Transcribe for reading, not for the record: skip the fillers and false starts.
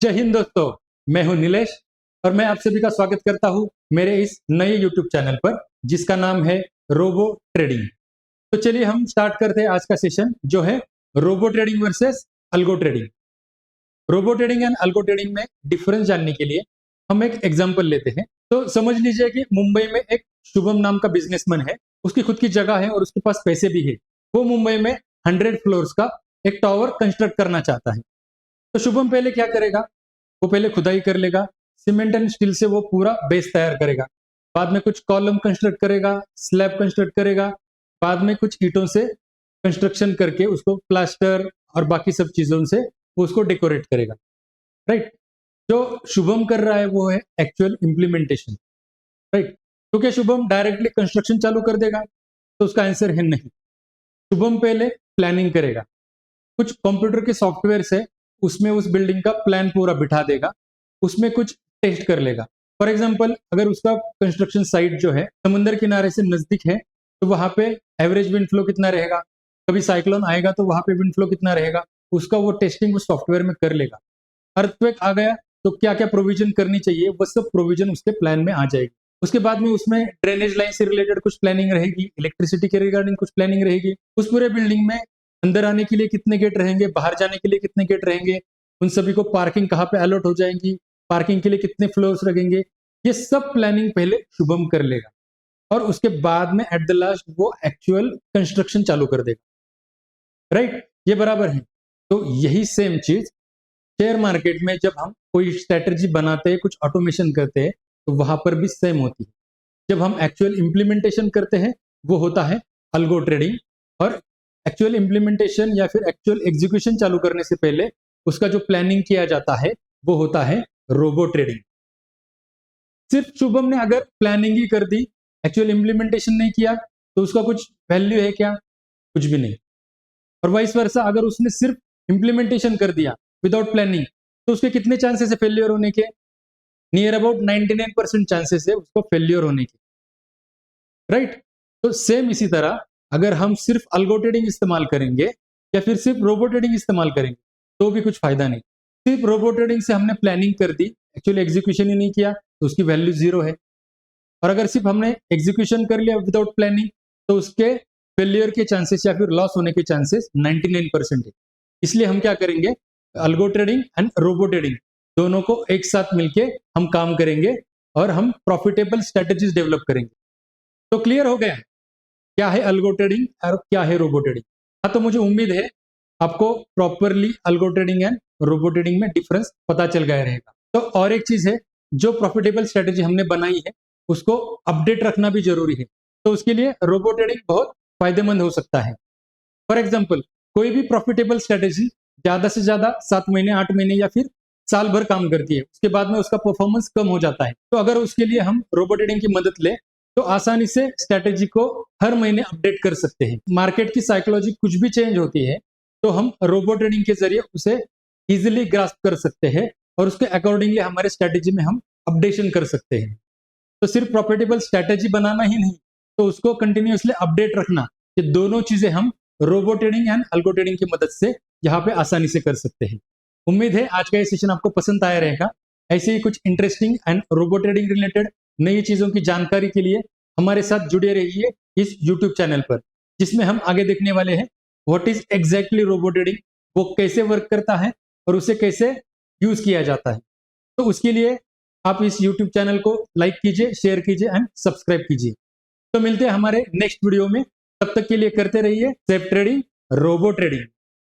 जय हिंद दोस्तों, मैं हूं नीलेश और मैं आप सभी का स्वागत करता हूं मेरे इस नए YouTube चैनल पर जिसका नाम है रोबो ट्रेडिंग। तो चलिए हम स्टार्ट करते हैं आज का सेशन जो है robo trading versus algo trading. Robo trading and algo trading में डिफरेंस जानने के लिए हम एक एग्जांपल लेते हैं। तो समझ लीजिए कि मुंबई में एक शुभम नाम का बिजनेसमैन है, उसकी खुद की जगह है और उसके पास पैसे भी है। वो मुंबई में 100 फ्लोर्स का एक टावर कंस्ट्रक्ट करना चाहता है। तो शुभम पहले क्या करेगा, वो पहले खुदाई कर लेगा, सीमेंट एंड स्टील से वो पूरा बेस तैयार करेगा, बाद में कुछ कॉलम कंस्ट्रक्ट करेगा, स्लैब कंस्ट्रक्ट करेगा, बाद में कुछ ईंटों से कंस्ट्रक्शन करके उसको प्लास्टर और बाकी सब चीजों से वो उसको डेकोरेट करेगा। राइट, जो शुभम कर रहा है वो है एक्चुअल इम्प्लीमेंटेशन। राइट, तो क्या शुभम डायरेक्टली कंस्ट्रक्शन चालू कर देगा? तो उसका आंसर है नहीं। शुभम पहले प्लानिंग करेगा, कुछ कंप्यूटर के सॉफ्टवेयर से उसमें उस बिल्डिंग का प्लान पूरा बिठा देगा, उसमें कुछ टेस्ट कर लेगा। फॉर एग्जांपल, अगर उसका कंस्ट्रक्शन साइट जो है समुद्र किनारे से नजदीक है तो वहां पे एवरेज विंड फ्लो कितना रहेगा, कभी साइक्लोन आएगा तो वहां पे विंड फ्लो कितना रहेगा, उसका वो टेस्टिंग उस सॉफ्टवेयर में कर लेगा। अर्थक्वेक आ गया तो क्या क्या प्रोविजन करनी चाहिए वो सब प्रोविजन उसके प्लान में आ जाएगी। उसके बाद में उसमें ड्रेनेज लाइन से रिलेटेड कुछ प्लानिंग रहेगी, इलेक्ट्रिसिटी के रिगार्डिंग कुछ प्लानिंग रहेगी, उस पूरे बिल्डिंग में अंदर आने के लिए कितने गेट रहेंगे, बाहर जाने के लिए कितने गेट रहेंगे, उन सभी को पार्किंग कहाँ पे अलॉट हो जाएंगी, पार्किंग के लिए कितने फ्लोर्स लगेंगे, ये सब प्लानिंग पहले शुभम कर लेगा और उसके बाद में एट द लास्ट वो एक्चुअल कंस्ट्रक्शन चालू कर देगा। राइट, ये बराबर है। तो यही सेम चीज शेयर मार्केट में जब हम कोई स्ट्रेटेजी बनाते हैं, कुछ ऑटोमेशन करते हैं, तो वहां पर भी सेम होती है। जब हम एक्चुअल इंप्लीमेंटेशन करते हैं वो होता है अल्गो ट्रेडिंग, और एक्चुअल इंप्लीमेंटेशन या फिर एक्चुअल एग्जीक्यूशन चालू करने से पहले उसका जो प्लानिंग किया जाता है वो होता है रोबो ट्रेडिंग। सिर्फ शुभम ने अगर प्लानिंग ही कर दी, एक्चुअल इंप्लीमेंटेशन नहीं किया, तो उसका कुछ वैल्यू है क्या? कुछ भी नहीं। और वाइस वर्सा, अगर उसने सिर्फ इंप्लीमेंटेशन कर दिया विदाउट प्लानिंग, तो उसके कितने चांसेस है फेल्योर होने के? नियर अबाउट 99% चांसेस है उसको फेल्योर होने के। राइट, तो सेम इसी तरह अगर हम सिर्फ अल्गो ट्रेडिंग इस्तेमाल करेंगे या फिर सिर्फ रोबो ट्रेडिंग इस्तेमाल करेंगे तो भी कुछ फायदा नहीं। सिर्फ रोबो ट्रेडिंग से हमने प्लानिंग कर दी, एक्चुअली एग्जीक्यूशन ही नहीं किया, तो उसकी वैल्यू 0 है। और अगर सिर्फ हमने एग्जीक्यूशन कर लिया विदाउट प्लानिंग, तो उसके फेलियर के चांसेस या फिर लॉस होने के चांसेस 99% है। इसलिए हम क्या करेंगे, algo trading and robo trading दोनों को एक साथ मिलके हम काम करेंगे और हम प्रॉफिटेबल स्ट्रेटेजीज डेवलप करेंगे। तो क्लियर हो गया क्या है अल्गो ट्रेडिंग और क्या है रोबो ट्रेडिंग? हाँ, तो मुझे उम्मीद है आपको properly algo trading and robo trading में डिफरेंस पता चल गया रहेगा। तो और एक चीज है, जो प्रॉफिटेबल स्ट्रेटेजी हमने बनाई है उसको अपडेट रखना भी जरूरी है। तो उसके लिए रोबो ट्रेडिंग बहुत फायदेमंद हो सकता है। फॉर एग्जाम्पल, कोई भी प्रॉफिटेबल स्ट्रेटेजी ज्यादा से ज्यादा 7 महीने 8 महीने या फिर साल भर काम करती है, उसके बाद में उसका परफॉर्मेंस कम हो जाता है। तो अगर उसके लिए हम रोबो ट्रेडिंग की मदद ले तो आसानी से स्ट्रेटेजी को हर महीने अपडेट कर सकते हैं। मार्केट की साइकोलॉजी कुछ भी चेंज होती है तो हम रोबो ट्रेडिंग के जरिए उसे इजिली ग्रास्प कर सकते हैं और उसके अकॉर्डिंगली हमारे स्ट्रेटेजी में हम अपडेशन कर सकते हैं। तो सिर्फ प्रॉफिटेबल स्ट्रेटेजी बनाना ही नहीं, तो उसको कंटिन्यूअसली अपडेट रखना, ये दोनों चीजें हम robo trading and algo trading की मदद से यहाँ पे आसानी से कर सकते हैं। उम्मीद है आज का ये सेशन आपको पसंद आया रहेगा। ऐसे ही कुछ interesting and robo trading related नई चीजों की जानकारी के लिए हमारे साथ जुड़े रहिए इस YouTube चैनल पर, जिसमें हम आगे देखने वाले हैं what is exactly robo trading, वो कैसे वर्क करता है और उसे कैसे यूज किया जाता है। तो उसके लिए आप इस YouTube चैनल को लाइक कीजिए, शेयर कीजिए एंड सब्सक्राइब कीजिए। तो मिलते हैं हमारे नेक्स्ट वीडियो में, तब तक के लिए करते रहिए सेफ ट्रेडिंग, रोबो ट्रेडिंग।